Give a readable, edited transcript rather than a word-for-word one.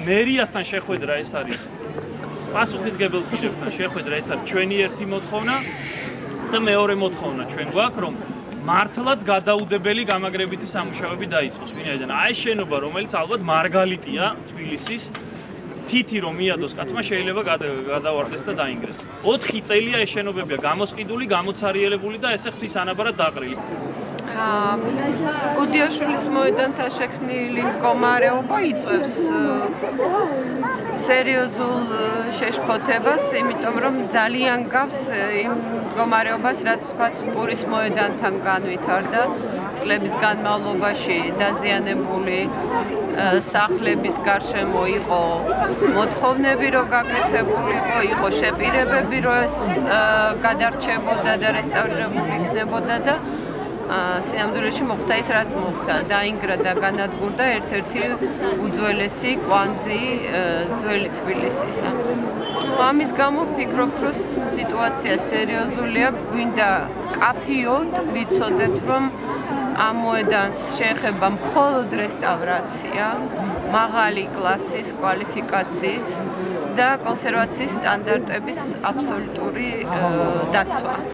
მერიასთან შეხვედრა ეს არის პასუხისგებელ პირებთან შეხვედრა ეს არის ჩვენი ერთი მოთხოვნა და მეორე მოთხოვნა ჩვენ გვაქვს რომ მართლაც გადაუდებელი გამაგრებითი სამუშაოები დაიწყოს ვინაიდან აი შენობა რომელიც ალბათ მარგალიტია თბილისის თითი რომ მიადოს კაცმა შეიძლება გადავარდეს და დაინგრეს 4 წელია ეს შენობებია გამოსყიდული გამოცარიელებული და ესე ღვთის ანაბარად დაყრილი გუდიაშვილის მოედანთან შექმნილი მდგომარეობა იწვევს სერიოზულ შეშფოთებას, იმიტომ რომ ძალიან გავს იმ მდგომარეობას, რაც თქვათ პურის მოედანთან განვითარდა წლების განმავლობაში დაზიანებული სახლების გარშემო იყო მოთხოვნები რომ გაკეთებულიყო, იყო შეპირებები რომ ეს გადარჩებოდა და რესტავრირებული იქნებოდა და სინამდვილეში მოხდა ის რაც მოხდა დაინგრა და განადგურდა ერთ-ერთი უძველესი კვანძი ძველი თბილისისა. ამის გამო ვფიქრობთ რომ სიტუაცია სერიოზულია, გვინდა კაფიოდ ვიცოდეთ რომ ამ მოედანს შეეხება მხოლოდ რესტავრაცია, მაღალი კლასის კვალიფიკაციის და კონსერვაციის სტანდარტების აბსოლუტური დაცვა.